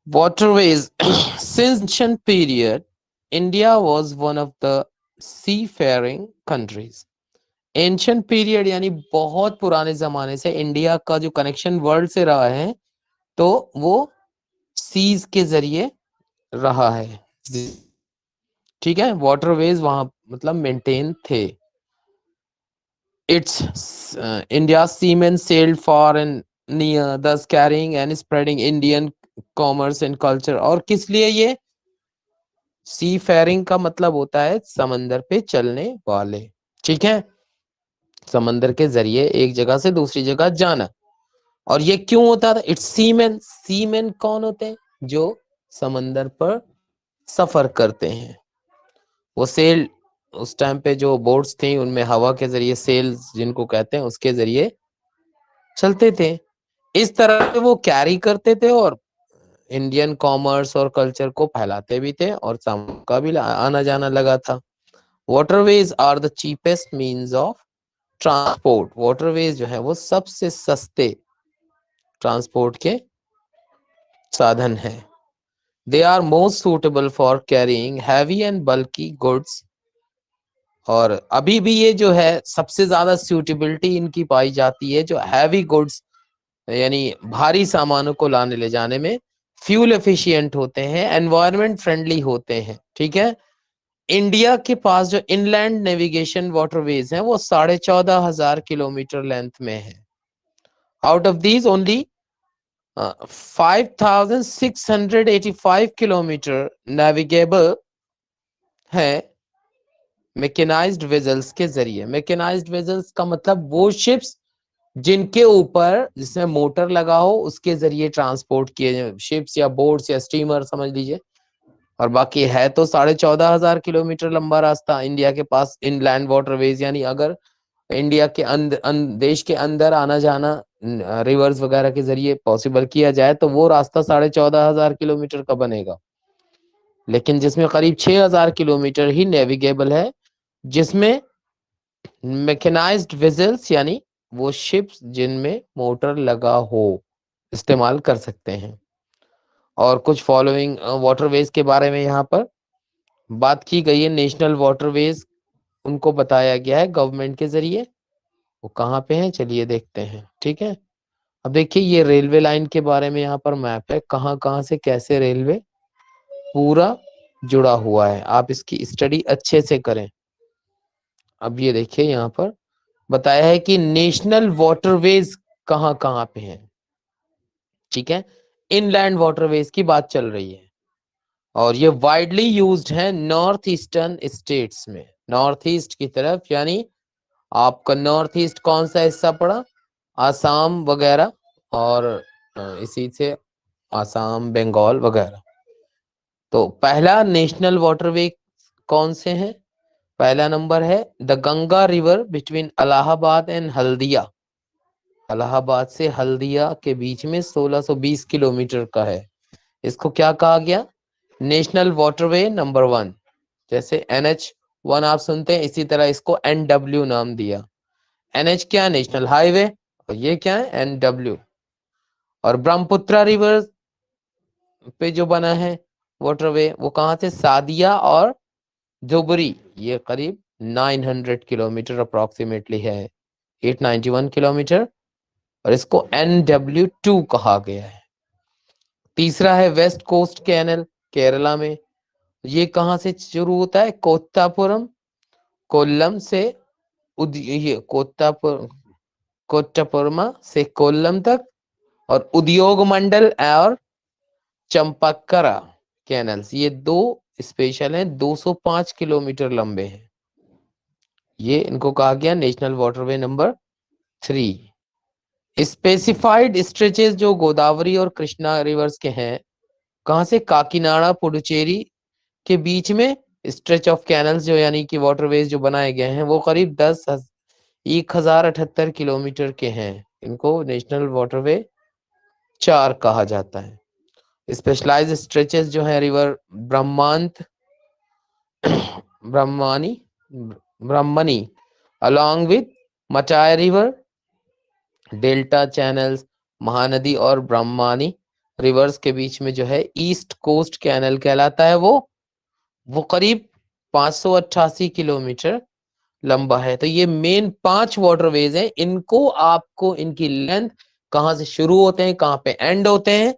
Waterways. Since ancient period, India was one of the seafaring countries. Ancient period यानी बहुत पुराने जमाने से इंडिया का जो कनेक्शन वर्ल्ड से रहा है तो वो सीज के जरिए रहा है। ठीक है, वाटरवेज वहां मतलब मेंटेन थे। It's India seamen sailed far and near thus carrying and spreading Indian commerce and culture. और किस लिए ये सी फेयरिंग का मतलब होता है समंदर पे चलने वाले। ठीक है, समंदर के जरिए एक जगह से दूसरी जगह जाना। और ये क्यों होता था? इट्स सीमेन। सीमेन कौन होते हैं? जो समंदर पर सफर करते हैं। वो सेल, उस टाइम पे जो बोट्स थी उनमें हवा के जरिए, सेल्स जिनको कहते हैं, उसके जरिए चलते थे। इस तरह से वो कैरी करते थे और इंडियन कॉमर्स और कल्चर को फैलाते भी थे और सामान का भी आना जाना लगा था। Waterways are the cheapest means of transport. Waterways जो है वो सबसे सस्ते ट्रांसपोर्ट के साधन है। They are most suitable for carrying heavy and bulky goods. और अभी भी ये जो है सबसे ज्यादा सूटेबिलिटी इनकी पाई जाती है जो हैवी गुड्स यानी भारी सामानों को लाने ले जाने में। फ्यूल एफिशिएंट होते हैं, एनवायरमेंट फ्रेंडली होते हैं। ठीक है, इंडिया के पास जो इनलैंड नेविगेशन वाटरवेज हैं वो 14,500 किलोमीटर लेंथ में है। Out of these only 5,685 kilometre navigable है मैकेनाइज्ड वेजल्स के जरिए। मैकेनाइज्ड वेजल्स का मतलब वो शिप्स जिनके ऊपर जिसमें मोटर लगा हो, उसके जरिए ट्रांसपोर्ट किए, शिप्स या बोट्स या स्टीमर समझ लीजिए। और बाकी है तो 14,500 किलोमीटर लंबा रास्ता इंडिया के पास इनलैंड वाटरवेज। यानी अगर इंडिया के देश के अंदर आना जाना रिवर्स वगैरह के जरिए पॉसिबल किया जाए तो वो रास्ता 14,500 किलोमीटर का बनेगा। लेकिन जिसमें करीब 6,000 किलोमीटर ही नेविगेबल है, जिसमें मैकेनाइज्ड वेजल्स यानी वो शिप्स जिनमें मोटर लगा हो इस्तेमाल कर सकते हैं। और कुछ फॉलोइंग वाटरवेज के बारे में यहाँ पर बात की गई है। नेशनल वाटरवेज उनको बताया गया है गवर्नमेंट के जरिए। वो कहाँ पे हैं चलिए देखते हैं। ठीक है, अब देखिए ये रेलवे लाइन के बारे में यहाँ पर मैप है, कहाँ कहाँ से कैसे रेलवे पूरा जुड़ा हुआ है। आप इसकी स्टडी अच्छे से करें। अब ये देखिए यहाँ पर बताया है कि नेशनल वाटरवेज कहाँ कहाँ पे हैं। ठीक है, इनलैंड वाटरवेज की बात चल रही है और ये वाइडली यूज्ड है नॉर्थ ईस्टर्न स्टेट्स में। नॉर्थ ईस्ट की तरफ, यानी आपका नॉर्थ ईस्ट कौन सा हिस्सा पड़ा? आसाम वगैरह, और इसी से आसाम, बंगाल वगैरह। तो पहला नेशनल वाटरवे कौन से हैं? पहला नंबर है the Ganga river between Allahabad and Haldia. Allahabad से हल्दिया के बीच में 1620 किलोमीटर का है। इसको क्या कहा गया? National waterway number 1। जैसे NH1 आप सुनते हैं, इसी तरह इसको NW नाम दिया। NH क्या है? National highway. और ये क्या है? NW। और ब्रह्मपुत्र रिवर पे जो बना है वाटरवे वो कहाँ से? सादिया और धुबरी। ये करीब 900 किलोमीटर अप्रोक्सीमेटली है, 891 किलोमीटर। और इसको NW2 कहा गया है। तीसरा है वेस्ट कोस्ट कैनल, केरला में। ये कहाँ से शुरू होता है? कोत्तापुरम, कोल्लम से ये कोट्टापुरमा से कोल्लम तक। और उद्योग मंडल और चंपक्करा कैनल्स, ये दो स्पेशल हैं, 205 किलोमीटर लंबे हैं। ये इनको कहा गया national waterway number 3। Specified stretches जो गोदावरी और कृष्णा रिवर्स के हैं, कहाँ से? काकीनाडा पुडुचेरी के बीच में स्ट्रेच ऑफ कैनल्स जो यानी कि वाटरवेज जो बनाए गए हैं वो करीब 1,078 किलोमीटर के हैं। इनको नेशनल वाटरवे 4 कहा जाता है। स्पेशलाइज स्ट्रेचेस जो है रिवर ब्रह्मांत, ब्रह्मानी, ब्रह्मनी along with मचाय रिवर, डेल्टा चैनल्स, महानदी और ब्रह्मानी रिवर्स के बीच में जो है ईस्ट कोस्ट कैनल कहलाता है। वो करीब 588 किलोमीटर लंबा है। तो ये मेन 5 वाटरवेज हैं। इनको आपको इनकी लेंथ, कहां से शुरू होते हैं कहां पे एंड होते हैं,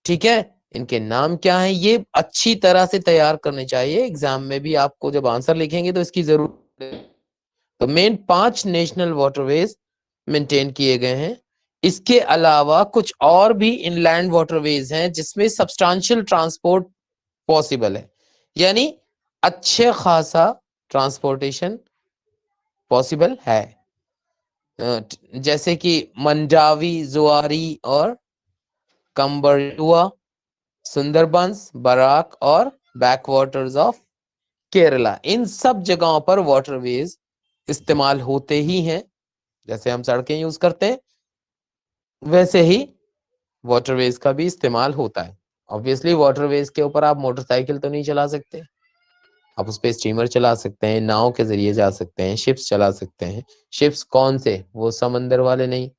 ठीक है, इनके नाम क्या है, ये अच्छी तरह से तैयार करने चाहिए। एग्जाम में भी आपको जब आंसर लिखेंगे तो इसकी जरूरत है। तो मेन 5 नेशनल वाटरवेज मेंटेन किए गए हैं। इसके अलावा कुछ और भी इनलैंड वाटरवेज हैं जिसमें सब्सटेंशियल ट्रांसपोर्ट पॉसिबल है, यानी अच्छे खासा ट्रांसपोर्टेशन पॉसिबल है। जैसे कि मंडावी, जुआरी और कंबरयुआ, सुंदरबंस, बराक और बैकवाटर्स ऑफ केरला, इन सब जगहों पर वाटरवेज इस्तेमाल होते ही हैं। जैसे हम सड़कें यूज करते हैं वैसे ही वाटरवेज का भी इस्तेमाल होता है। ऑब्वियसली वाटरवेज के ऊपर आप मोटरसाइकिल तो नहीं चला सकते, आप उस पे स्टीमर चला सकते हैं, नाव के जरिए जा सकते हैं, शिप्स चला सकते हैं। शिप्स कौन से, वो समंदर वाले नहीं।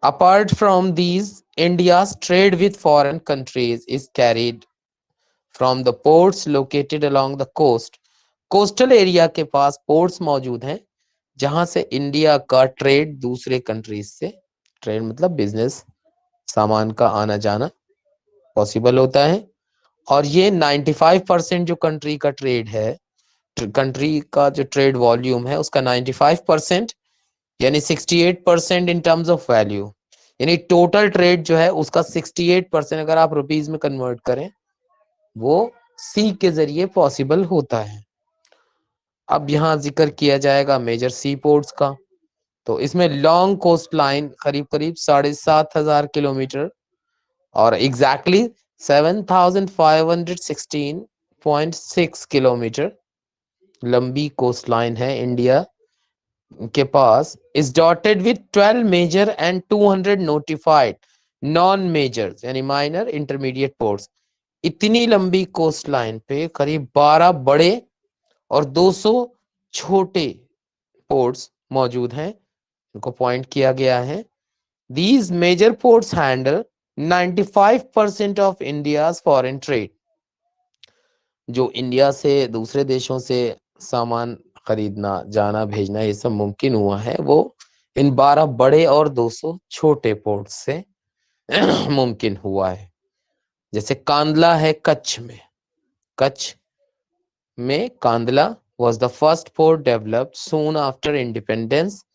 Apart from these, India's trade with foreign countries is carried from the ports located along the coast. Coastal area के पास पोर्ट्स मौजूद हैं जहां से इंडिया का ट्रेड दूसरे कंट्रीज से, ट्रेड मतलब बिजनेस, सामान का आना जाना पॉसिबल होता है। और ये 95% जो कंट्री का ट्रेड है, कंट्री का जो ट्रेड वॉल्यूम है उसका 95%, यानी 68% इन टर्म्स ऑफ वैल्यू, यानी टोटल ट्रेड जो है उसका 68% अगर आप रुपीज में कन्वर्ट करें वो सी के जरिए पॉसिबल होता है। अब यहाँ जिक्र किया जाएगा मेजर सी पोर्ट्स का। तो इसमें लॉन्ग कोस्ट लाइन करीब करीब 7,500 किलोमीटर और एग्जैक्टली 7,516.6 किलोमीटर लंबी कोस्ट लाइन है इंडिया के पास। Is dotted with 12 major and 200 notified non majors यानी माइनर इंटरमीडिएट पोर्ट्स। इतनी लंबी कोस्ट लाइन पे करीब 12 बड़े और 200 छोटे पोर्ट्स मौजूद हैं, इनको पॉइंट किया गया है। These major ports handle 95% of India's foreign trade। जो इंडिया से दूसरे देशों से सामान खरीदना, जाना, भेजना ये सब मुमकिन हुआ है वो इन 12 बड़े और 200 छोटे पोर्ट से मुमकिन हुआ है। जैसे कांदला है कच्छ में, कच्छ में Kandla was the first port developed soon after independence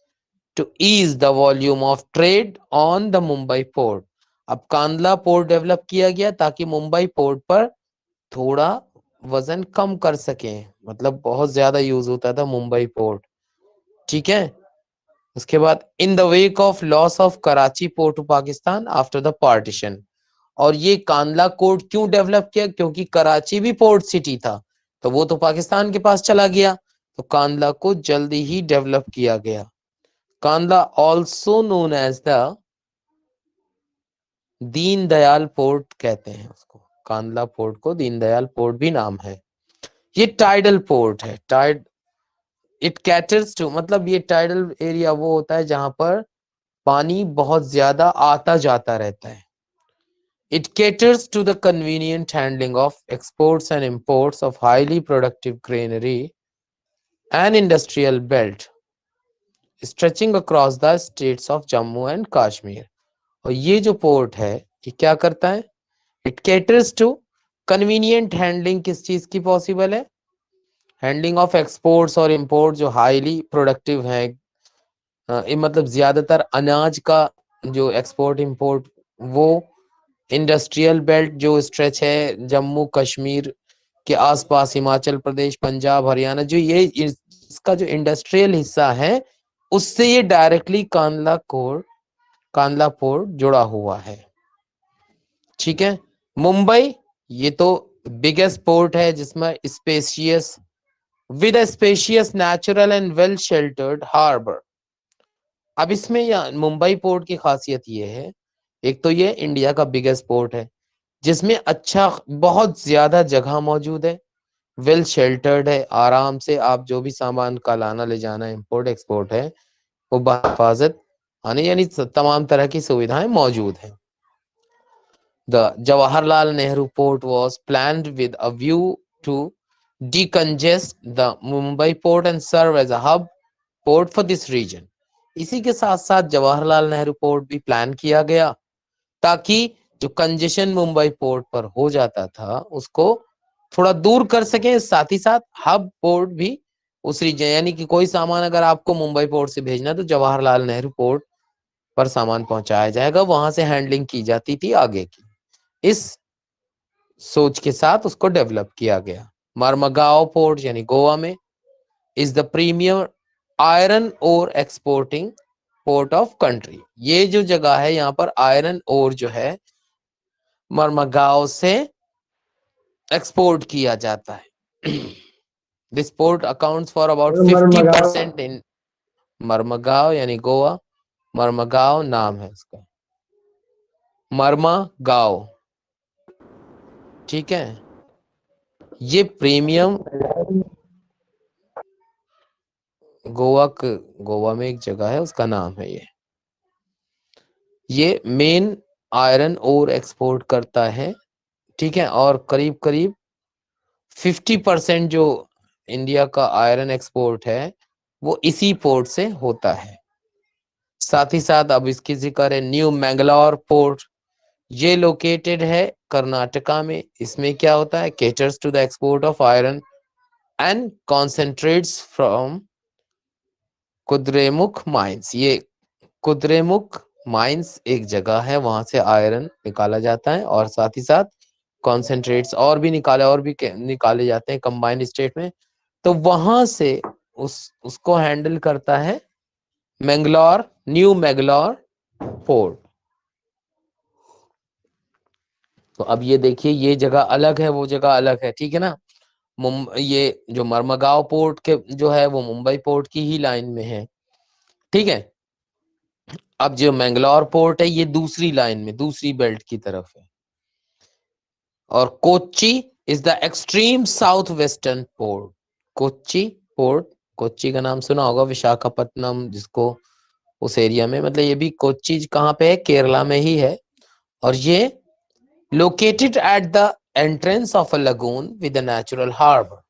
to ease the volume of trade on the Mumbai port। अब कांदला पोर्ट डेवलप किया गया ताकि मुंबई पोर्ट पर थोड़ा वजन कम कर सके, मतलब बहुत ज्यादा यूज होता था मुंबई पोर्ट, ठीक है। उसके बाद in the wake of loss of Karachi port to Pakistan after the partition. और ये कांदला कोर्ट क्यों डेवलप किया, क्योंकि कराची भी पोर्ट सिटी था तो वो तो पाकिस्तान के पास चला गया, तो कांदला को जल्दी ही डेवलप किया गया। Kandla also known as the Deendayal port कहते हैं उसको, कांदला पोर्ट को दीनदयाल पोर्ट भी नाम है। ये टाइडल पोर्ट है, इट कैटर्स टू, मतलब ये टाइडल एरिया वो होता है जहां पर पानी बहुत ज्यादा आता जाता रहता है। It caters to the convenient handling of exports and imports of highly productive granary and industrial belt stretching across the states of Jammu and Kashmir। और ये जो पोर्ट है ये क्या करता है, it caters to convenient handling, किस चीज की पॉसिबल है, हैंडलिंग ऑफ एक्सपोर्ट्स और इंपोर्ट जो हाईली प्रोडक्टिव है, मतलब ज्यादातर अनाज का जो एक्सपोर्ट इंपोर्ट, वो इंडस्ट्रियल बेल्ट जो स्ट्रेच है जम्मू कश्मीर के आसपास, हिमाचल प्रदेश, पंजाब, हरियाणा, जो ये इसका जो इंडस्ट्रियल हिस्सा है उससे ये डायरेक्टली कांदला पोर्ट जुड़ा हुआ है, ठीक है। मुंबई ये तो बिगेस्ट पोर्ट है जिसमें spacious with a spacious natural and well sheltered harbor। अब इसमें मुंबई पोर्ट की खासियत ये है, एक तो ये इंडिया का बिगेस्ट पोर्ट है जिसमें अच्छा बहुत ज्यादा जगह मौजूद है, वेल शेल्टर्ड है, आराम से आप जो भी सामान का लाना ले जाना, इंपोर्ट एक्सपोर्ट है वो बाहिफाजत आने यानी तमाम तरह की सुविधाएं मौजूद हैं। The Jawaharlal Nehru Port was planned with a view to decongest the Mumbai port and serve as a hub port for this region. इसी के साथ साथ जवाहरलाल नेहरू पोर्ट भी प्लान किया गया ताकि जो कंजेशन मुंबई पोर्ट पर हो जाता था उसको थोड़ा दूर कर सके, साथ ही साथ हब पोर्ट भी उस रीजन, यानी कि कोई सामान अगर आपको मुंबई पोर्ट से भेजना तो जवाहरलाल नेहरू पोर्ट पर सामान पहुंचाया जाएगा, वहां से हैंडलिंग की जाती थी आगे की। इस सोच के साथ उसको डेवलप किया गया। मरमगांव पोर्ट यानी गोवा में is the premier iron ore exporting port of country. ये जो जगह है यहाँ पर आयरन ओर जो है मरमगांव से एक्सपोर्ट किया जाता है। This port accounts for about 50% इन मरमगांव यानी गोवा। मरमगांव नाम है इसका, मरमगांव, ठीक है। ये प्रीमियम गोवा में एक जगह है उसका नाम है ये मेन आयरन ओर एक्सपोर्ट करता है, ठीक है। और करीब करीब 50% जो इंडिया का आयरन एक्सपोर्ट है वो इसी पोर्ट से होता है। साथ ही साथ अब इसकी जिक्र है न्यू मैंगलोर पोर्ट। ये लोकेटेड है कर्नाटका में। इसमें क्या होता है, caters to the export of iron and concentrates from Kudremukh mines. ये कुद्रेमुख माइंस एक जगह है, वहां से आयरन निकाला जाता है और साथ ही साथ कॉन्सेंट्रेट्स और भी निकाले जाते हैं कंबाइंड स्टेट में। तो वहां से उसको हैंडल करता है मैंगलोर, न्यू मैंगलोर पोर्ट। तो अब ये देखिए, ये जगह अलग है, वो जगह अलग है, ठीक है ना। ये जो मरमगांव पोर्ट के जो है वो मुंबई पोर्ट की ही लाइन में है, ठीक है। अब जो मैंगलोर पोर्ट है ये दूसरी लाइन में, दूसरी बेल्ट की तरफ है। और Kochi is the extreme south western port. Kochi port, Kochi का नाम सुना होगा, विशाखापट्टनम जिसको उस एरिया में, मतलब ये भी कोच्चि कहाँ पे है, केरला में ही है। और ये located at the entrance of a lagoon with a natural harbour,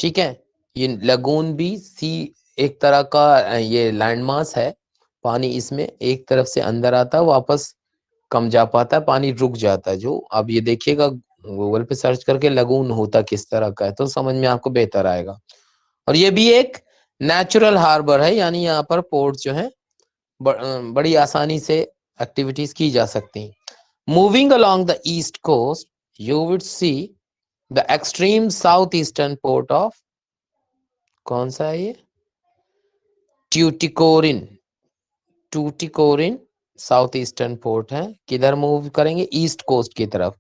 ठीक है। ये लगून भी सी एक तरह का ये लैंडमास है। पानी इसमें एक तरफ से अंदर आता है, वापस कम जा पाता है, पानी रुक जाता है। जो अब ये देखिएगा गूगल पे सर्च करके लगून होता किस तरह का है तो समझ में आपको बेहतर आएगा। और ये भी एक नेचुरल हार्बर है, यानी यहाँ पर पोर्ट जो है बड़ी आसानी से एक्टिविटीज की जा सकती हैं। Moving along the east coast you will see the extreme south eastern port of, कौन सा है ये, Tuticorin. Tuticorin south eastern port है। किधर मूव करेंगे, ईस्ट कोस्ट की तरफ।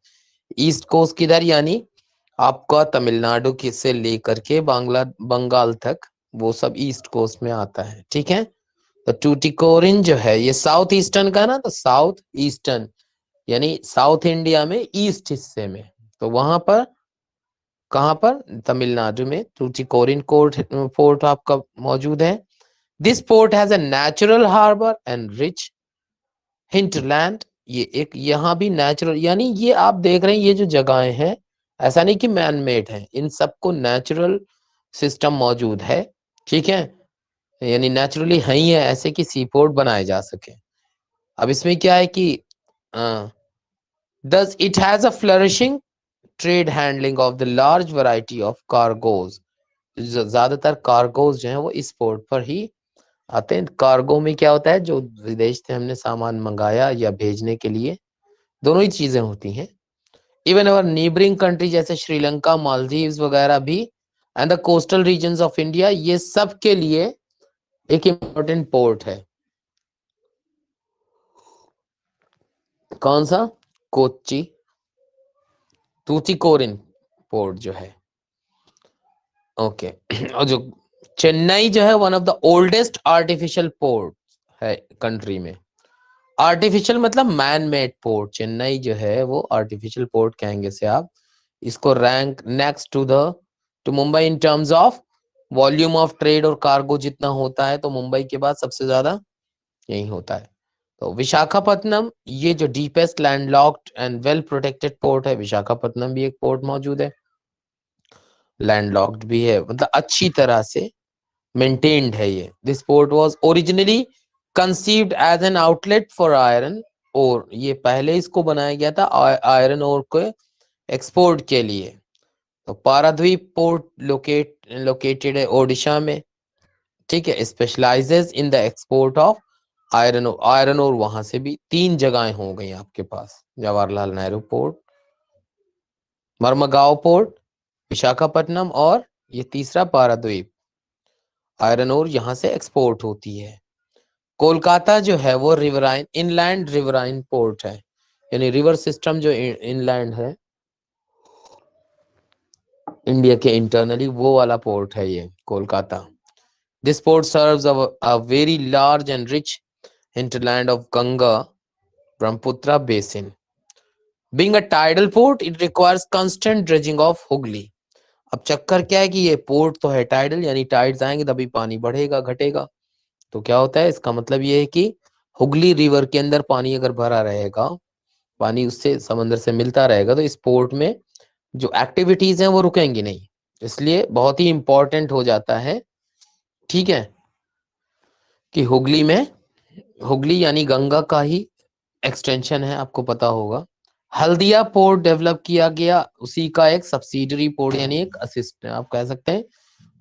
ईस्ट कोस्ट किधर, यानी आपका तमिलनाडु की से लेकर के बंगाल तक वो सब ईस्ट कोस्ट में आता है, ठीक है। तो ट्यूटिकोरिन जो है ये साउथ ईस्टर्न का ना, तो साउथ ईस्टर्न यानी साउथ इंडिया में ईस्ट हिस्से में। तो वहां पर, कहां पर, तमिलनाडु में ट्यूटिकोरिन पोर्ट आपका मौजूद है। This port has a natural harbour and rich hinterland. ये एक यहाँ भी नेचुरल, यानी ये आप देख रहे हैं ये जो जगहें हैं ऐसा नहीं कि मैन मेड है, इन सबको नेचुरल सिस्टम मौजूद है, ठीक है। यानी नेचुरली है ही है ऐसे कि सी पोर्ट बनाए जा सके। अब इसमें क्या है कि thus it has a flourishing trade handling of the large variety of cargoes। ज्यादातर कार्गोज जो है वो इस पोर्ट पर ही आते हैं। कार्गो में क्या होता है, जो विदेश से हमने सामान मंगाया या भेजने के लिए, दोनों ही चीजें होती हैं। इवन अवर नेबरिंग कंट्री जैसे श्रीलंका, मालदीव्स वगैरह भी, and the coastal regions of India, ये सब के लिए एक इम्पोर्टेंट पोर्ट है। कौन सा, कोच्चि, तूतीकोरिन पोर्ट जो है, ओके। और जो चेन्नई जो है one of the oldest artificial port है कंट्री में। आर्टिफिशियल मतलब मैन मेड पोर्ट, चेन्नई जो है वो आर्टिफिशियल पोर्ट कहेंगे से आप इसको। Rank next to Mumbai in terms of volume of trade और कार्गो जितना होता है, तो मुंबई के बाद सबसे ज्यादा यही होता है। तो विशाखापत्तनम, ये जो deepest landlocked and well protected port है, विशाखापत्तनम भी एक पोर्ट मौजूद है, लैंडलॉक्ड भी है, मतलब अच्छी तरह से मेंटेन्ड है ये। This port was originally conceived as an outlet for iron और ये पहले इसको बनाया गया था आयरन ओर को एक्सपोर्ट के लिए। तो पाराद्वीप पोर्ट लोकेटेड है ओडिशा में, ठीक है, specialises in the export of iron और वहां से भी 3 जगहें हो गई आपके पास, जवाहरलाल नेहरू पोर्ट, मर्मगांव पोर्ट, विशाखापट्टनम और ये तीसरा पाराद्वीप, आयरन और यहाँ से एक्सपोर्ट होती है। कोलकाता जो है वो रिवराइन इनलैंड रिवराइन पोर्ट है, यानी रिवर सिस्टम जो इनलैंड है इंडिया के इंटरनली, वो वाला पोर्ट है ये Kolkata. This port serves a very large and rich hinterland of Ganga Brahmaputra basin. Being a tidal port, it requires constant dredging of Hooghly. अब चक्कर क्या है कि ये पोर्ट तो है टाइडल, यानी टाइड्स आएंगे तभी पानी बढ़ेगा घटेगा। तो क्या होता है, इसका मतलब ये है कि हुगली रिवर के अंदर पानी अगर भरा रहेगा, पानी उससे समंदर से मिलता रहेगा, तो इस पोर्ट में जो एक्टिविटीज हैं वो रुकेंगी नहीं। इसलिए बहुत ही इंपॉर्टेंट हो जाता है, ठीक है, कि हुगली यानी गंगा का ही एक्सटेंशन है, आपको पता होगा। हल्दिया पोर्ट डेवलप किया गया, उसी का एक सब्सिडरी पोर्ट, यानी एक असिस्ट आप कह सकते हैं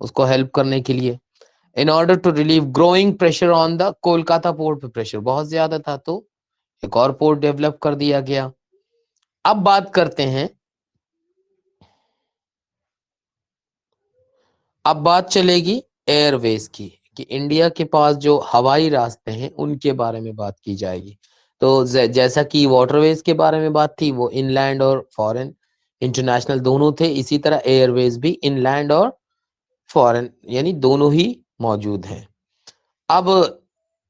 उसको हेल्प करने के लिए। In order to relieve growing pressure on the Kolkata port पे प्रेशर बहुत ज्यादा था, तो एक और पोर्ट डेवलप कर दिया गया। अब बात करते हैं, अब बात चलेगी एयरवेज की, कि इंडिया के पास जो हवाई रास्ते हैं उनके बारे में बात की जाएगी। तो जैसा कि वाटरवेज के बारे में बात थी, वो इनलैंड और फॉरेन इंटरनेशनल दोनों थे, इसी तरह एयरवेज भी इनलैंड और फॉरेन यानी दोनों ही मौजूद हैं। अब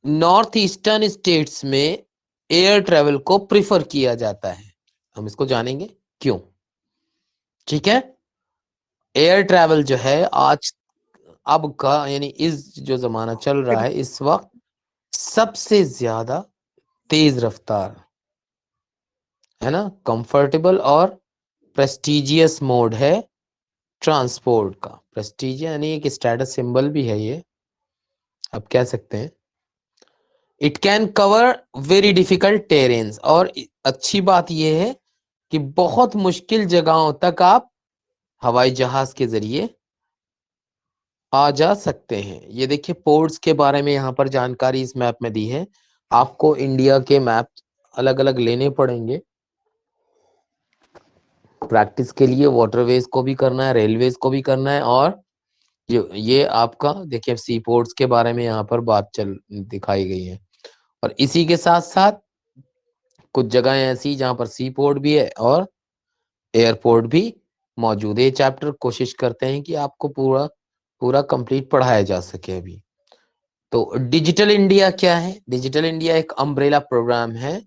नॉर्थ ईस्टर्न स्टेट्स में एयर ट्रेवल को प्रिफर किया जाता है, हम इसको जानेंगे क्यों, ठीक है। एयर ट्रेवल जो है आज अब का यानी इस जो जमाना चल रहा है इस वक्त सबसे ज्यादा तेज रफ्तार है ना, कंफर्टेबल और प्रेस्टिजियस मोड है ट्रांसपोर्ट का। प्रेस्टिज यानी एक स्टेटस सिंबल भी है ये, आप कह सकते हैं। It can cover very difficult terrains, और अच्छी बात यह है कि बहुत मुश्किल जगहों तक आप हवाई जहाज के जरिए आ जा सकते हैं। ये देखिए पोर्ट्स के बारे में यहाँ पर जानकारी इस मैप में दी है। आपको इंडिया के मैप अलग अलग लेने पड़ेंगे प्रैक्टिस के लिए, वाटरवेज को भी करना है, रेलवेज को भी करना है, और ये आपका देखिए सी पोर्ट्स के बारे में यहाँ पर बात चल दिखाई गई है। और इसी के साथ साथ कुछ जगह ऐसी जहाँ पर सी पोर्ट भी है और एयरपोर्ट भी मौजूद है। ये चैप्टर कोशिश करते हैं कि आपको पूरा पूरा कंप्लीट पढ़ाया जा सके अभी। तो डिजिटल इंडिया क्या है? डिजिटल इंडिया एक अम्ब्रेला प्रोग्राम है।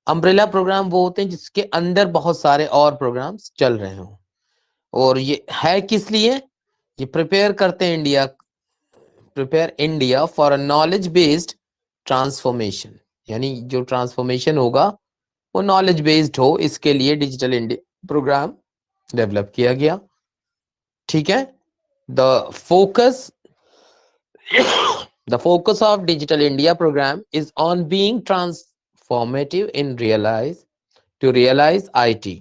अम्ब्रेला प्रोग्राम वो होते हैं जिसके अंदर बहुत सारे और प्रोग्राम्स चल रहे हों, और ये है किस लिए? ये prepare India for a knowledge based transformation, यानी जो ट्रांसफॉर्मेशन होगा वो नॉलेज बेस्ड हो, इसके लिए डिजिटल इंडिया प्रोग्राम डेवलप किया गया, ठीक है। The focus The focus of Digital India program is on being transformative in realize IT,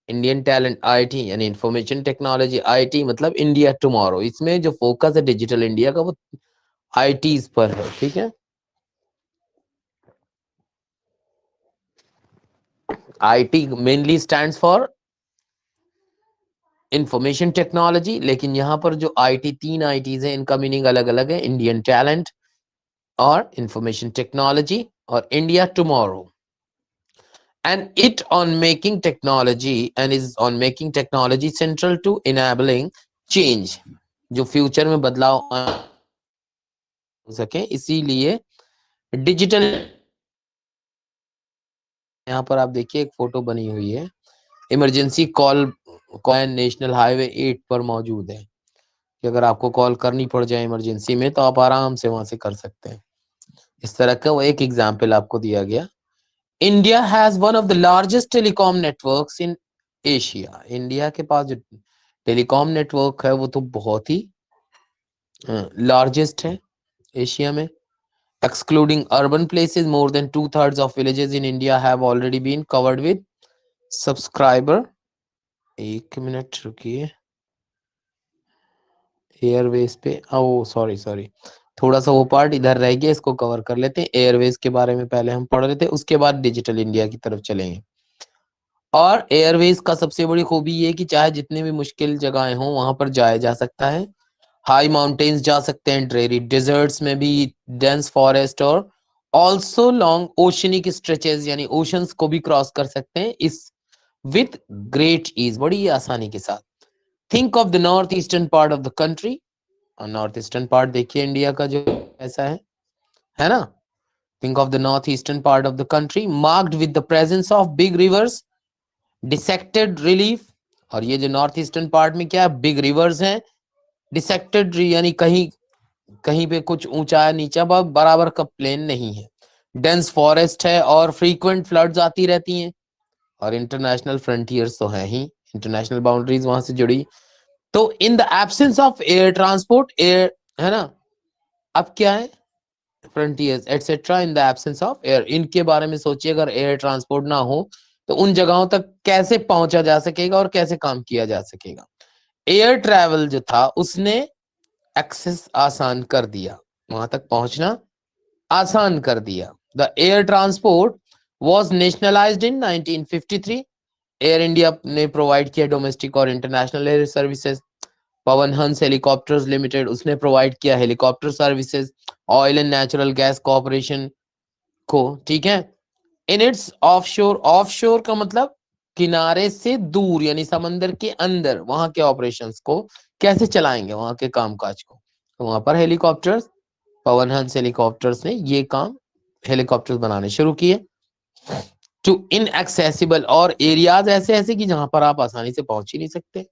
Indian talent IT यानी इंफॉर्मेशन टेक्नोलॉजी IT मतलब इंडिया टुमारो। इसमें जो फोकस है डिजिटल इंडिया का वो ITs पर है, ठीक है। IT mainly stands for information technology, लेकिन यहाँ पर जो IT 3 ITs हैं इनका मीनिंग अलग अलग है, इंडियन टैलेंट और इंफॉर्मेशन टेक्नोलॉजी और India tomorrow. And it on making technology and is on making technology central to enabling change, जो फ्यूचर में बदलाव हो सके, इसीलिए डिजिटल। यहाँ पर आप देखिए एक फोटो बनी हुई है, इमरजेंसी कॉल नेशनल हाईवे 8 पर मौजूद है कि अगर आपको कॉल करनी पड़ जाए इमरजेंसी में तो आप आराम से वहां से कर सकते हैं। इस तरह का वो एक एग्जाम्पल आपको दिया गया। India has one of the largest telecom networks in Asia. India के पास जो टेलीकॉम नेटवर्क है वो तो बहुत ही लार्जेस्ट है एशिया में। Excluding urban places, more than two-thirds of villages in India have already been covered with subscriber। एक minute रुकिए, एयरवेज पे ओ सॉरी थोड़ा सा वो पार्ट इधर रह गया, इसको कवर कर लेते हैं। एयरवेज के बारे में पहले हम पढ़ रहे थे, उसके बाद डिजिटल इंडिया की तरफ चलेंगे। और एयरवेज का सबसे बड़ी खूबी ये कि चाहे जितनी भी मुश्किल जगहें हों वहां पर जाया जा सकता है। हाई माउंटेन्स जा सकते हैं, ड्रेरी डिजर्ट्स में भी, डेंस फॉरेस्ट, और ऑल्सो लॉन्ग ओशनिक स्ट्रेचेस यानी ओशंस को भी क्रॉस कर सकते हैं इस विथ ग्रेट ईज, बड़ी आसानी के साथ। Think of the north eastern part of the country. और नॉर्थ ईस्टर्न पार्ट देखिए इंडिया का जो ऐसा है ना। Think of the north eastern part of the country marked with the presence of big reverse, dissected relief. और ये जो नॉर्थ ईस्टर्न पार्ट में क्या है, बिग रिवर्स हैं, डिसेक्टेड यानी कहीं कहीं पे कुछ ऊंचा नीचा, बराबर का प्लेन नहीं है। डेंस फॉरेस्ट है और फ्रीक्वेंट फ्लड्स आती रहती हैं। और इंटरनेशनल फ्रंटियर्स तो है ही, इंटरनेशनल बाउंड्रीज वहां से जुड़ी। तो in the absence of air transport, air है ना, अब क्या है, frontiers etcetera, in the absence of air, इनके बारे में सोचिए। अगर एयर ट्रांसपोर्ट ना हो तो उन जगहों तक कैसे पहुंचा जा सकेगा और कैसे काम किया जा सकेगा। एयर ट्रैवल जो था उसने एक्सेस आसान कर दिया, वहां तक पहुंचना आसान कर दिया। The air transport was nationalised in 1953। Air India ने प्रोवाइड किया डोमेस्टिक और international air services. Pawan Hans helicopters limited, उसने प्रोवाइड किया helicopter services oil and natural gas corporation को, ठीक है। इन इट्स ऑफशोर, ऑफशोर का मतलब किनारे से दूर यानी समंदर के अंदर, वहां के ऑपरेशंस को कैसे चलाएंगे, वहां के कामकाज को, तो वहां पर हेलीकॉप्टर्स, पवन हंस हेलीकॉप्टर्स ने ये काम, हेलीकॉप्टर्स बनाने शुरू किए। टू इनएक्सेसिबल, और एरियाज ऐसे ऐसे कि जहां पर आप आसानी से पहुंच ही नहीं सकते।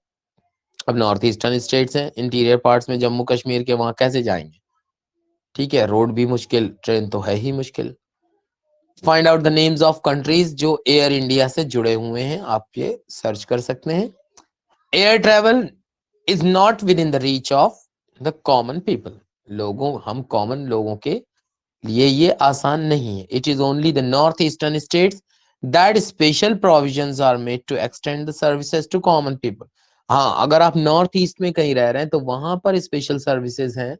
अब नॉर्थ ईस्टर्न स्टेट्स हैं, इंटीरियर पार्ट्स में जम्मू कश्मीर के, वहां कैसे जाएंगे, ठीक है, रोड भी मुश्किल, ट्रेन तो है ही मुश्किल। Find out the names of countries जो एयर इंडिया से जुड़े हुए हैं, आप ये सर्च कर सकते हैं। Air travel is not with in the reach of the common people. लोगों, हम कॉमन लोगों के लिए ये आसान नहीं है। It is only the north eastern states that special provisions are made to extend the services to common people. हाँ, अगर आप नॉर्थ ईस्ट में कहीं रह रहे हैं तो वहां पर स्पेशल सर्विसेज हैं,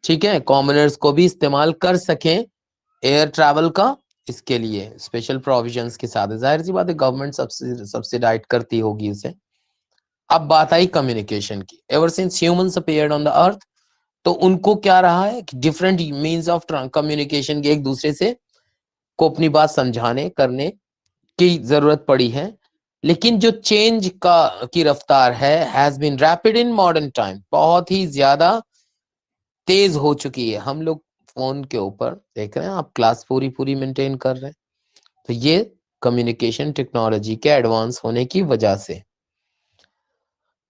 ठीक है, कॉमनर्स को भी इस्तेमाल कर सकें एयर ट्रैवल का, इसके लिए स्पेशल प्रोविजंस के साथ। जाहिर सी बात है गवर्नमेंट सब्सिडाइज करती होगी उसे। अब बात आई कम्युनिकेशन की। Ever since humans appeared on the earth, तो उनको क्या रहा है कि डिफरेंट मीन्स ऑफ कम्युनिकेशन के, एक दूसरे से को अपनी बात समझाने करने की जरूरत पड़ी है। लेकिन जो चेंज का की रफ्तार है has been rapid in modern time, बहुत ही ज्यादा तेज हो चुकी है। हम लोग फोन के ऊपर देख रहे हैं, आप क्लास पूरी पूरी मेंटेन कर रहे हैं, तो ये कम्युनिकेशन टेक्नोलॉजी के एडवांस होने की वजह से।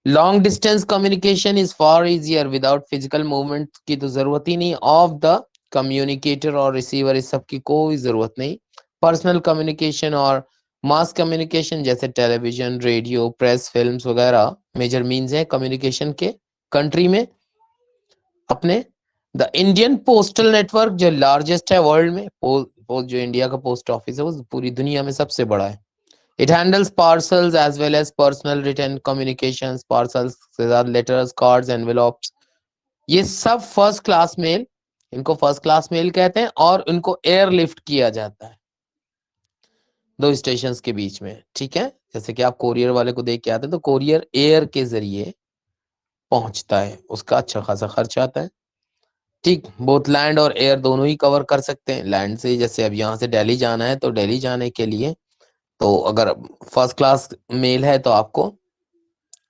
Long distance communication is far easier without physical movement की तो जरूरत ही नहीं, ऑफ द कम्युनिकेटर और रिसीवर, इस सब की कोई जरूरत नहीं। पर्सनल कम्युनिकेशन और मास कम्युनिकेशन जैसे टेलीविजन, रेडियो, प्रेस, फिल्म्स वगैरह मेजर मीन्स है कम्युनिकेशन के कंट्री में अपने। द इंडियन पोस्टल नेटवर्क जो लार्जेस्ट है वर्ल्ड में, जो इंडिया का पोस्ट ऑफिस है वो पूरी दुनिया में सबसे बड़ा है। It handles parcels as well as personal return communications, parcels, letters, cards, envelopes, ये सब फर्स्ट क्लास मेल, इनको फर्स्ट क्लास मेल कहते हैं, और इनको एयर लिफ्ट किया जाता है दो स्टेशंस के बीच में, ठीक है। जैसे कि आप कोरियर वाले को देख के आते हैं तो कोरियर एयर के जरिए पहुंचता है, उसका अच्छा खासा खर्च आता है, ठीक। बोथ लैंड और एयर दोनों ही कवर कर सकते हैं। लैंड से जैसे अब यहाँ से दिल्ली जाना है तो दिल्ली जाने के लिए तो अगर फर्स्ट क्लास मेल है तो आपको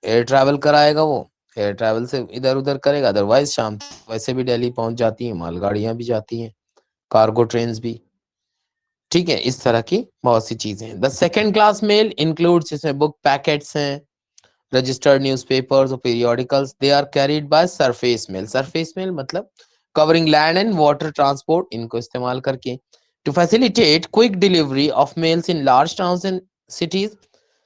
एयर ट्रैवल कराएगा, वो एयर ट्रैवल से इधर उधर करेगा। अदरवाइज शाम वैसे भी दिल्ली पहुंच जाती है, मालगाड़ियां भी जाती हैं, कार्गो ट्रेन्स भी, ठीक है। इस तरह की बहुत सी चीजें हैं। The second class mail includes, इसमें बुक पैकेट्स हैं, रजिस्टर्ड न्यूज़पेपर्स और periodicals, they are carried by surface mail. Surface mail मतलब covering land and water transport, इनको इस्तेमाल करके। To facilitate quick delivery of mails in large towns and cities,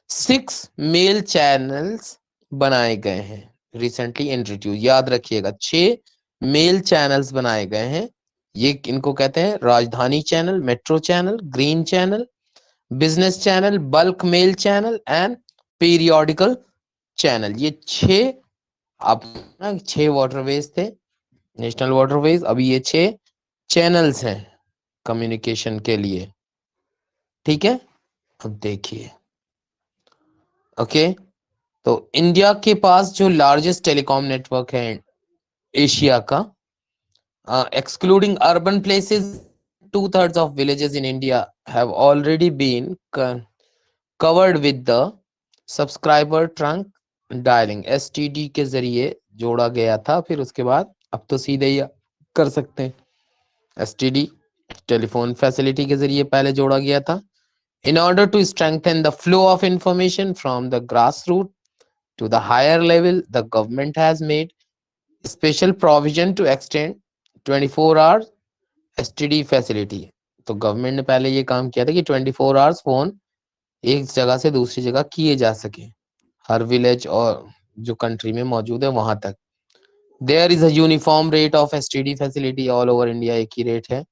6 mail channels बनाए गए हैं, recently introduce. याद रखिएगा 6 मेल चैनल्स बनाए गए हैं। ये इनको कहते हैं Rajdhani channel, metro channel, green channel, business channel, bulk mail channel and periodical channel. ये 6 आप 6 वाटरवेज थे, नेशनल वाटरवेज। अभी ये 6 चैनल्स हैं कम्युनिकेशन के लिए, ठीक है। अब देखिए, ओके, तो इंडिया के पास जो लार्जेस्ट टेलीकॉम नेटवर्क है एशिया का, excluding urban places, 2/3 of villages in India have already been covered with the subscriber trunk dialing, STD के जरिए जोड़ा गया था। फिर उसके बाद अब तो सीधे ही कर सकते हैं, STD टेलीफोन फैसिलिटी के जरिए पहले जोड़ा गया था। In order to strengthen the flow of information from the grassroots to the higher level, the government has made special provision to extend 24 hours STD facility. तो गवर्नमेंट ने पहले ये काम किया था कि 24 आवर्स फोन एक जगह से दूसरी जगह किए जा सके, हर विलेज और जो कंट्री में मौजूद है वहां तक। There is a uniform rate of STD facility all over India, एक ही रेट है।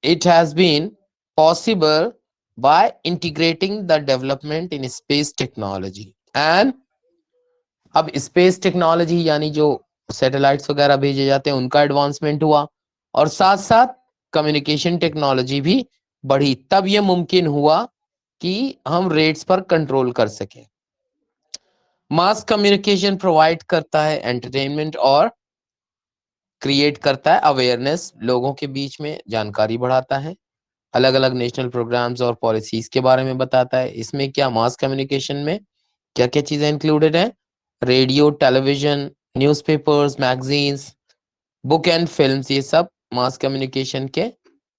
It has been possible by integrating the development in space technology and अब स्पेस टेक्नोलॉजी यानी जो सैटेलाइट्स वगैरह भेजे जाते हैं उनका एडवांसमेंट हुआ, और साथ साथ कम्युनिकेशन टेक्नोलॉजी भी बढ़ी, तब ये मुमकिन हुआ कि हम रेट्स पर कंट्रोल कर सकें। मास कम्युनिकेशन प्रोवाइड करता है एंटरटेनमेंट और क्रिएट करता है अवेयरनेस, लोगों के बीच में जानकारी बढ़ाता है, अलग अलग नेशनल प्रोग्राम्स और पॉलिसीज के बारे में बताता है। इसमें क्या मास कम्युनिकेशन में क्या क्या चीजें इंक्लूडेड है? Radio, television, newspapers, magazines, book and films, ये सब मास कम्युनिकेशन के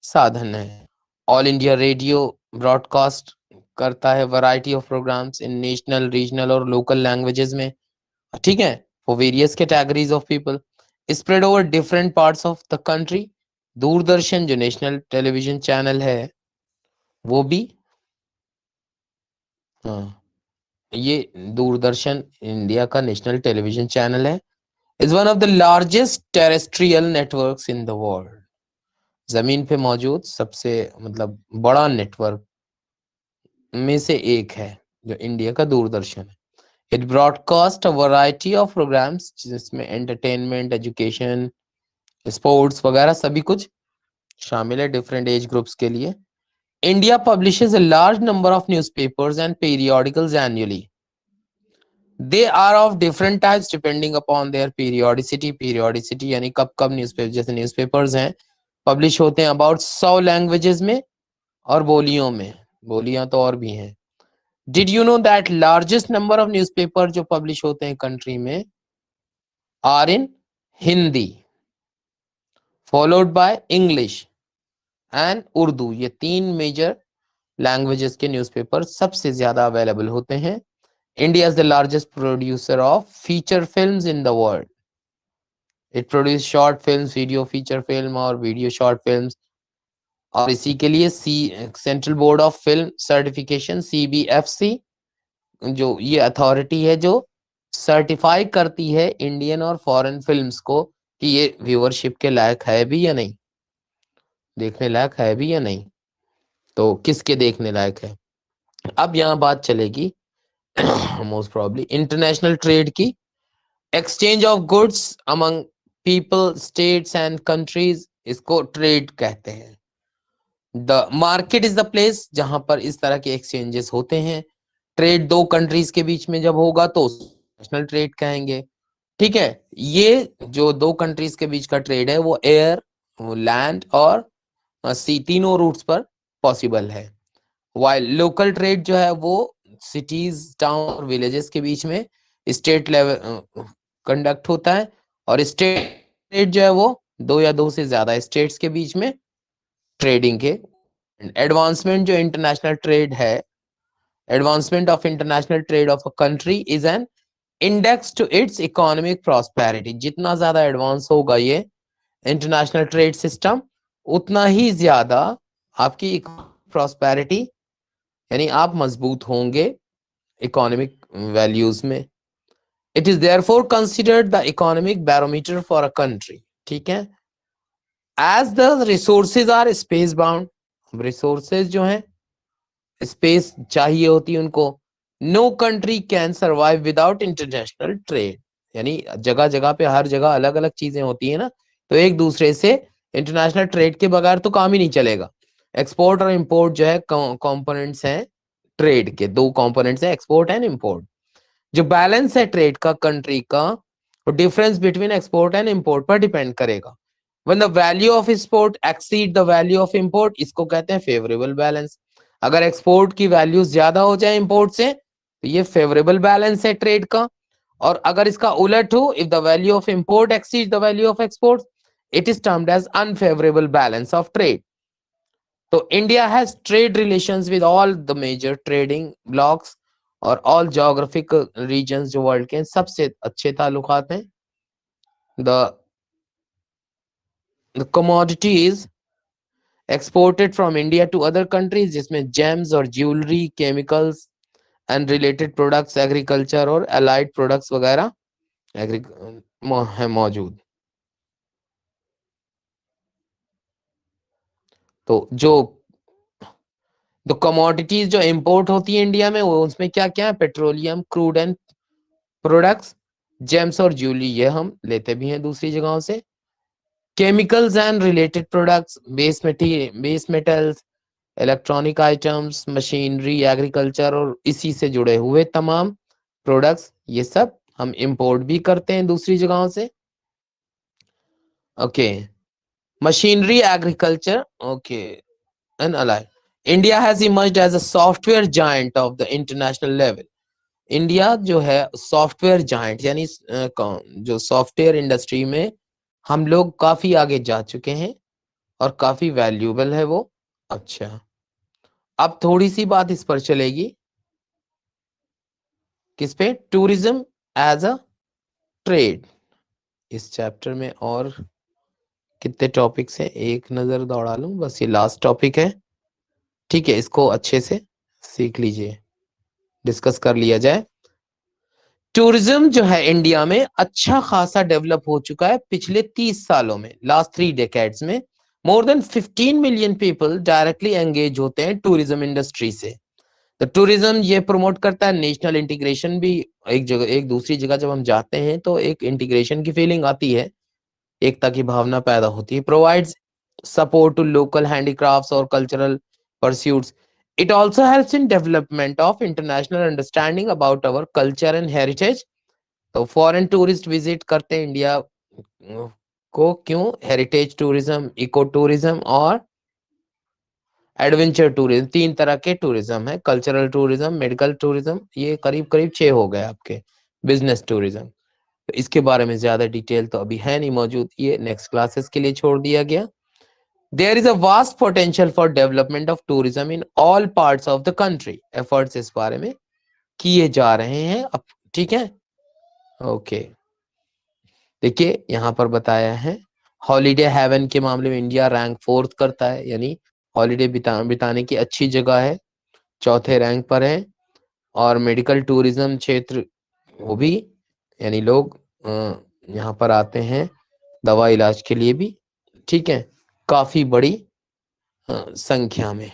साधन हैं। ऑल इंडिया रेडियो ब्रॉडकास्ट करता है variety of programmes in national, regional और लोकल लैंग्वेजेस में, ठीक है, for various categories of people spread over different parts of the country. Doordarshan जो नेशनल टेलीविजन चैनल है वो भी, हाँ, ये दूरदर्शन इंडिया का नेशनल टेलीविजन चैनल है, is one of the largest terrestrial networks in the world. जमीन पे मौजूद सबसे मतलब बड़ा नेटवर्क में से एक है जो इंडिया का दूरदर्शन है। It broadcast a variety of programmes जिसमें एंटरटेनमेंट, एजुकेशन, स्पोर्ट्स वगैरह सभी कुछ शामिल है डिफरेंट एज ग्रुप्स के लिए। India publishes a large number of newspapers and periodicals annually. They are of different types depending upon their periodicity. Periodicity यानी कब कब न्यूज़पेपर, जैसे न्यूज़पेपर्स हैं पब्लिश होते हैं अबाउट 100 लैंग्वेजेस में और बोलियों में, बोलियां तो और भी हैं। Did you know that largest number of newspaper जो पब्लिश होते हैं कंट्री में are in Hindi, followed by English and Urdu. ये 3 मेजर लैंग्वेजेस के न्यूज़पेपर सबसे ज्यादा अवेलेबल होते हैं। India is the largest producer of feature films in the world. It produce short films, video feature film और वीडियो शॉर्ट फिल्म्स, और इसी के लिए central board of film certification CBFC जो ये अथॉरिटी है जो सर्टिफाई करती है इंडियन और फॉरेन फिल्म्स को कि ये व्यूअरशिप के लायक है भी या नहीं, देखने लायक है भी या नहीं, तो किसके देखने लायक है। अब यहाँ बात चलेगी मोस्ट प्रॉब्ली इंटरनेशनल ट्रेड की। Exchange of goods among people, states and countries, इसको ट्रेड कहते हैं। The market is the place जहां पर इस तरह के एक्सचेंजेस होते हैं। ट्रेड 2 कंट्रीज के बीच में जब होगा तो नेशनल ट्रेड कहेंगे, ठीक है। ये जो 2 कंट्रीज के बीच का ट्रेड है वो एयर, लैंड और सी, तीनों रूट्स पर पॉसिबल है। वाइल लोकल ट्रेड जो है वो सिटीज, टाउन और विलेजेस के बीच में स्टेट लेवल कंडक्ट होता है, और स्टेट ट्रेड जो है वो 2 या 2 से ज्यादा स्टेट्स के बीच में ट्रेडिंग के। एडवांसमेंट जो इंटरनेशनल ट्रेड है, advancement of international trade of a country is an index to its economic prosperity. जितना ज्यादा एडवांस होगा ये, इंटरनेशनल ट्रेड सिस्टम, उतना ही ज्यादा आपकी प्रॉस्पेरिटी यानी आप मजबूत होंगे इकोनॉमिक वैल्यूज में। It is therefore considered the economic barometer for a country. ठीक है, as the resources are space bound, resources जो हैं स्पेस चाहिए होती है उनको। No country can survive without international trade, यानी जगह जगह पे हर जगह अलग अलग चीजें होती है ना, तो एक दूसरे से इंटरनेशनल ट्रेड के बगैर तो काम ही नहीं चलेगा। एक्सपोर्ट और इंपोर्ट जो है कंपोनेंट्स हैं ट्रेड के, दो कंपोनेंट्स हैं एक्सपोर्ट एंड इंपोर्ट। जो बैलेंस है ट्रेड का कंट्री का, वो difference between export and import पर डिपेंड करेगा। When the value of export exceed the value of import, इसको कहते हैं फेवरेबल बैलेंस। अगर एक्सपोर्ट की वैल्यू ज्यादा हो जाए इंपोर्ट से तो ये फेवरेबल बैलेंस है ट्रेड का। और अगर इसका उलट हो, if the value of import exceed the value of export, it is termed as unfavourable balance of trade. तो India has trade relations with all the major trading blocks और all geographic regions जो world के सबसे अच्छे ताल्लुकात हैं। The commodities exported from India to other countries जिसमें gems और jewellery, chemicals and related products, agriculture और अलाइड प्रोडक्ट्स वगैरह है मौजूद। तो जो तो कमोडिटीज जो इंपोर्ट होती है इंडिया में, वो उसमें क्या क्या है, petroleum, crude and products, James और ज्वेलरी, ये हम लेते भी हैं दूसरी जगहों से। Chemicals and related products, base metals, electronic items, machinery, agriculture और इसी से जुड़े हुए तमाम प्रोडक्ट्स, ये सब हम इंपोर्ट भी करते हैं दूसरी जगहों से। Okay, machinery, agriculture, okay and allied. India has emerged as a software giant of the international level. India जो है सॉफ्टवेयर जायंट, यानी जो सॉफ्टवेयर इंडस्ट्री में हम लोग काफी आगे जा चुके हैं और काफी वैल्यूएबल है वो। अच्छा, अब थोड़ी सी बात इस पर चलेगी, किस पे, टूरिज्म एज अ ट्रेड। इस चैप्टर में और कितने टॉपिक्स हैं, एक नजर दौड़ा लूं, बस ये लास्ट टॉपिक है। ठीक है, इसको अच्छे से सीख लीजिए, डिस्कस कर लिया जाए। टूरिज्म जो है इंडिया में अच्छा खासा डेवलप हो चुका है पिछले 30 सालों में, लास्ट 3 डेकेड्स में। More than 15 million people directly engage होते हैं टूरिज्म इंडस्ट्री से। तो टूरिज्म ये प्रमोट करता है नेशनल इंटीग्रेशन भी। एक जगह एक दूसरी जगह जब हम जाते हैं तो एक इंटीग्रेशन की फीलिंग आती है, एकता की भावना पैदा होती है। Provides support to local handicrafts और cultural pursuits. It also helps in development of international understanding about our culture and heritage. तो फॉरेन टूरिस्ट विजिट करते हैं इंडिया को, क्यों, हेरिटेज टूरिज्म, इको टूरिज्म और एडवेंचर टूरिज्म, 3 तरह के टूरिज्म है। कल्चरल टूरिज्म, मेडिकल टूरिज्म, ये करीब करीब 6 हो गए आपके। बिजनेस टूरिज्म, तो इसके बारे में ज्यादा डिटेल तो अभी है नहीं मौजूद, ये नेक्स्ट क्लासेस के लिए छोड़ दिया गया। There is a vast potential for development of tourism in all parts of the country. Efforts इस बारे में किए जा रहे हैं अब। ठीक है, ओके। देखिए यहाँ पर बताया है, हॉलीडे हेवन के मामले में इंडिया रैंक 4th करता है, यानी हॉलीडे बिताने की अच्छी जगह है, 4थे रैंक पर है। और मेडिकल टूरिज्म क्षेत्र, वो भी, यानी लोग यहाँ पर आते हैं दवा इलाज के लिए भी। ठीक है, काफी बड़ी संख्या में।